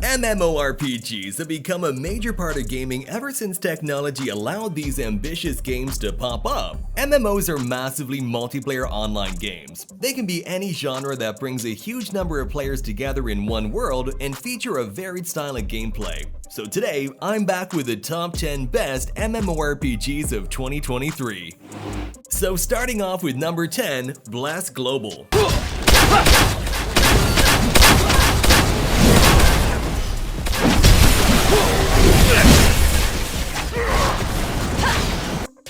MMORPGs have become a major part of gaming ever since technology allowed these ambitious games to pop up. MMOs are massively multiplayer online games. They can be any genre that brings a huge number of players together in one world and feature a varied style of gameplay. So today, I'm back with the top 10 best MMORPGs of 2023. So starting off with number 10, TRAHA Global.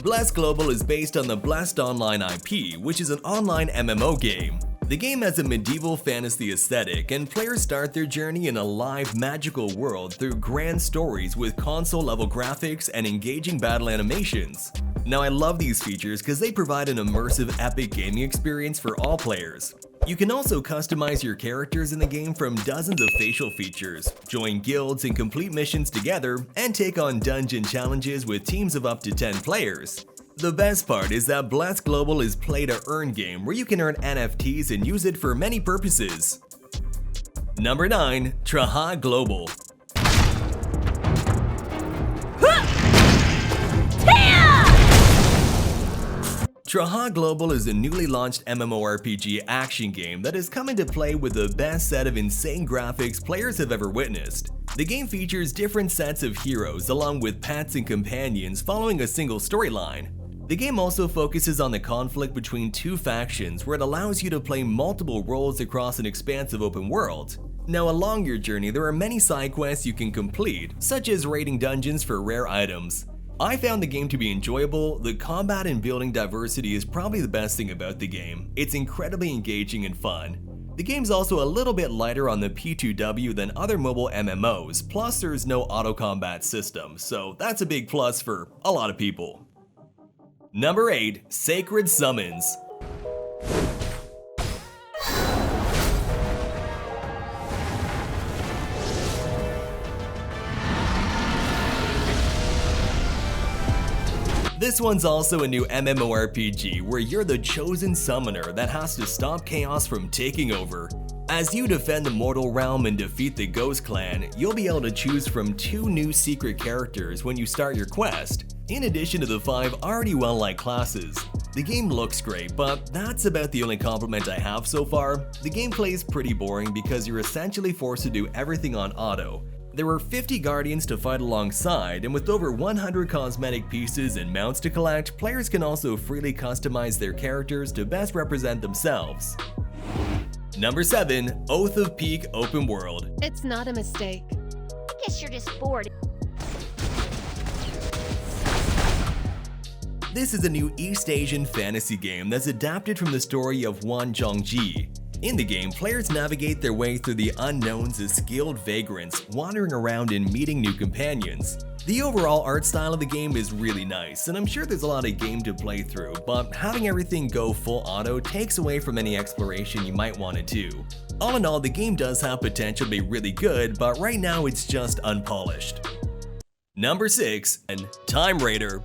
TRAHA Global is based on the Blast Online IP, which is an online MMO game. The game has a medieval fantasy aesthetic, and players start their journey in a live, magical world through grand stories with console-level graphics and engaging battle animations. Now I love these features because they provide an immersive, epic gaming experience for all players. You can also customize your characters in the game from dozens of facial features, join guilds and complete missions together, and take on dungeon challenges with teams of up to 10 players. The best part is that TRAHA Global is play-to-earn game where you can earn NFTs and use it for many purposes. Number 9. TRAHA Global. TRAHA Global is a newly launched MMORPG action game that has come into play with the best set of insane graphics players have ever witnessed. The game features different sets of heroes along with pets and companions following a single storyline. The game also focuses on the conflict between two factions where it allows you to play multiple roles across an expansive open world. Now along your journey there are many side quests you can complete, such as raiding dungeons for rare items. I found the game to be enjoyable. The combat and building diversity is probably the best thing about the game. It's incredibly engaging and fun. The game's also a little bit lighter on the P2W than other mobile MMOs, plus there's no auto combat system, so that's a big plus for a lot of people. Number 8. Sacred Summons. This one's also a new MMORPG where you're the chosen summoner that has to stop chaos from taking over. As you defend the mortal realm and defeat the Ghost Clan, you'll be able to choose from 2 new secret characters when you start your quest, in addition to the 5 already well-liked classes. The game looks great, but that's about the only compliment I have so far. The gameplay is pretty boring because you're essentially forced to do everything on auto. There were 50 guardians to fight alongside, and with over 100 cosmetic pieces and mounts to collect, players can also freely customize their characters to best represent themselves. Number 7. Oath of Peak Open World. It's not a mistake. I guess you're just bored. This is a new East Asian fantasy game that's adapted from the story of Wan Zhongji. In the game, players navigate their way through the unknowns as skilled vagrants, wandering around and meeting new companions. The overall art style of the game is really nice, and I'm sure there's a lot of game to play through, but having everything go full auto takes away from any exploration you might want to do. All in all, the game does have potential to be really good, but right now it's just unpolished. Number 6. Time Raider.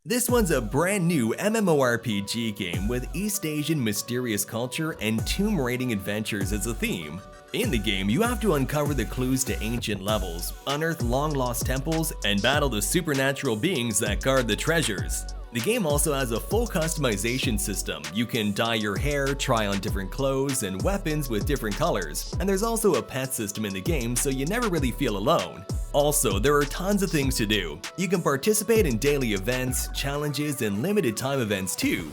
This one's a brand new MMORPG game with East Asian mysterious culture and tomb raiding adventures as a theme. In the game, you have to uncover the clues to ancient levels, unearth long-lost temples, and battle the supernatural beings that guard the treasures. The game also has a full customization system. You can dye your hair, try on different clothes and weapons with different colors, and there's also a pet system in the game so you never really feel alone. Also, there are tons of things to do. You can participate in daily events, challenges, and limited time events too.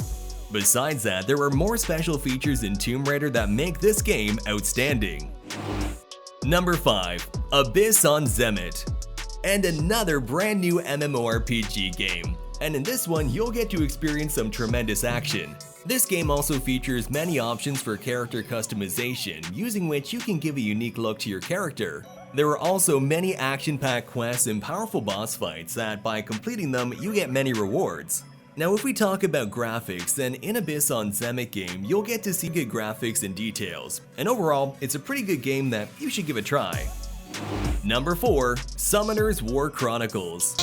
Besides that, there are more special features in Tomb Raider that make this game outstanding. Number 5. AbyssonZemit. And another brand new MMORPG game. And in this one, you'll get to experience some tremendous action. This game also features many options for character customization, using which you can give a unique look to your character. There are also many action-packed quests and powerful boss fights that, by completing them, you get many rewards. Now if we talk about graphics, then in AbyssonZemit game, you'll get to see good graphics and details. And overall, it's a pretty good game that you should give a try. Number 4. Summoner's War Chronicles.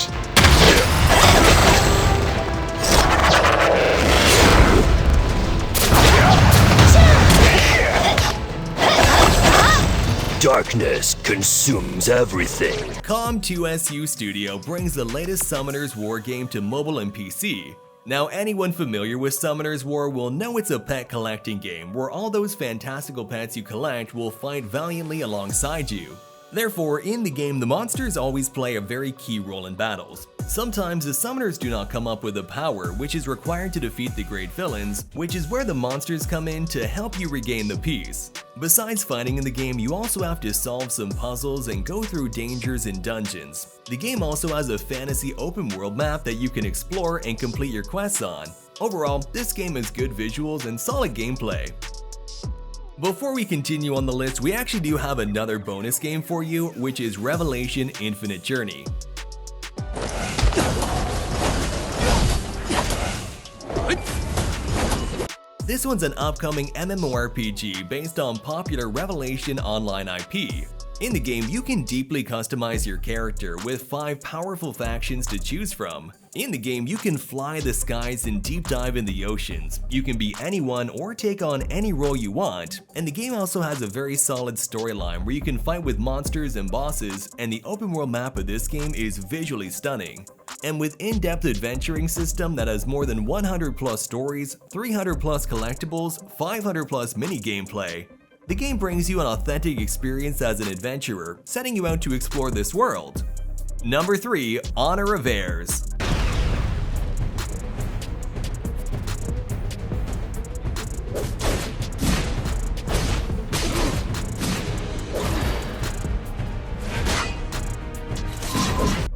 Darkness consumes everything. Com2SU Studio brings the latest Summoner's War game to mobile and PC. Now, anyone familiar with Summoner's War will know it's a pet collecting game where all those fantastical pets you collect will fight valiantly alongside you. Therefore, in the game, the monsters always play a very key role in battles. Sometimes the summoners do not come up with the power which is required to defeat the great villains, which is where the monsters come in to help you regain the peace. Besides fighting in the game, you also have to solve some puzzles and go through dangers and dungeons. The game also has a fantasy open world map that you can explore and complete your quests on. Overall, this game has good visuals and solid gameplay. Before we continue on the list, we actually do have another bonus game for you, which is Revelation Infinite Journey. This one's an upcoming MMORPG based on popular Revelation Online IP. In the game, you can deeply customize your character with 5 powerful factions to choose from. In the game, you can fly the skies and deep dive in the oceans. You can be anyone or take on any role you want, and the game also has a very solid storyline where you can fight with monsters and bosses, and the open world map of this game is visually stunning. And with in-depth adventuring system that has more than 100 plus stories, 300 plus collectibles, 500 plus mini gameplay, the game brings you an authentic experience as an adventurer, setting you out to explore this world. Number 3. Honor of Heirs.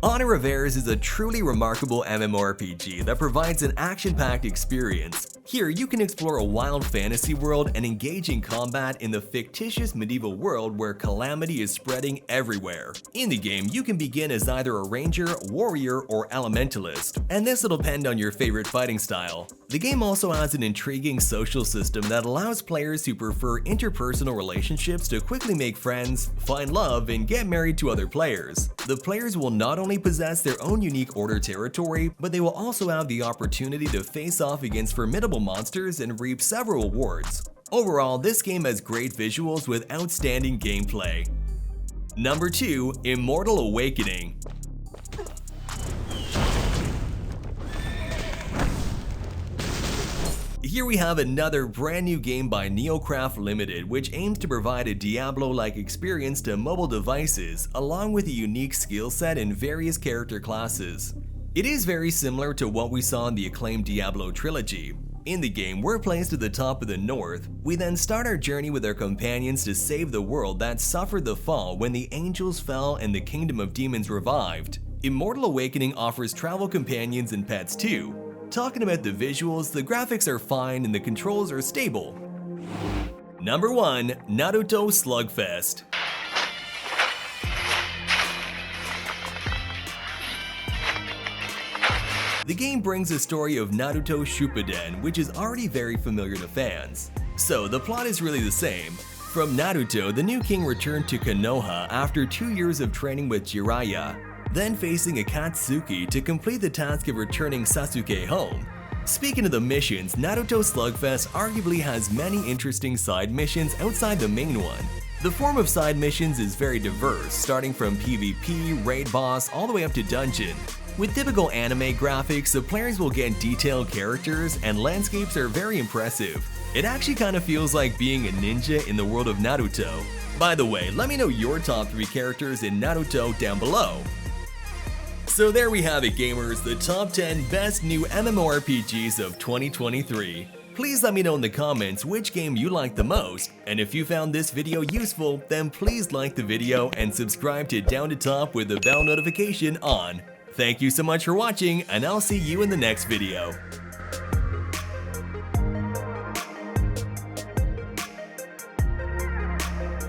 Honor of Heirs is a truly remarkable MMORPG that provides an action-packed experience. Here, you can explore a wild fantasy world and engage in combat in the fictitious medieval world where calamity is spreading everywhere. In the game, you can begin as either a ranger, warrior, or elementalist, and this will depend on your favorite fighting style. The game also has an intriguing social system that allows players who prefer interpersonal relationships to quickly make friends, find love, and get married to other players. The players will not only possess their own unique order territory, but they will also have the opportunity to face off against formidable monsters and reap several awards. Overall, this game has great visuals with outstanding gameplay. Number 2. Immortal Awakening. Here we have another brand new game by Neocraft Limited, which aims to provide a Diablo-like experience to mobile devices, along with a unique skill set and various character classes. It is very similar to what we saw in the acclaimed Diablo trilogy. In the game, we're placed at the top of the north. We then start our journey with our companions to save the world that suffered the fall when the angels fell and the kingdom of demons revived. Immortal Awakening offers travel companions and pets too. Talking about the visuals, the graphics are fine and the controls are stable. Number 1. Naruto Slugfest. The game brings a story of Naruto Shippuden, which is already very familiar to fans. So the plot is really the same. From Naruto, the new king returned to Konoha after 2 years of training with Jiraiya, then facing Akatsuki to complete the task of returning Sasuke home. Speaking of the missions, Naruto Slugfest arguably has many interesting side missions outside the main one. The form of side missions is very diverse, starting from PvP, raid boss, all the way up to dungeon. With typical anime graphics, the players will get detailed characters and landscapes are very impressive. It actually kind of feels like being a ninja in the world of Naruto. By the way, let me know your top 3 characters in Naruto down below. So there we have it, gamers, the top 10 best new MMORPGs of 2023. Please let me know in the comments which game you like the most, and if you found this video useful, then please like the video and subscribe to Down to Top with the bell notification on. Thank you so much for watching, and I'll see you in the next video.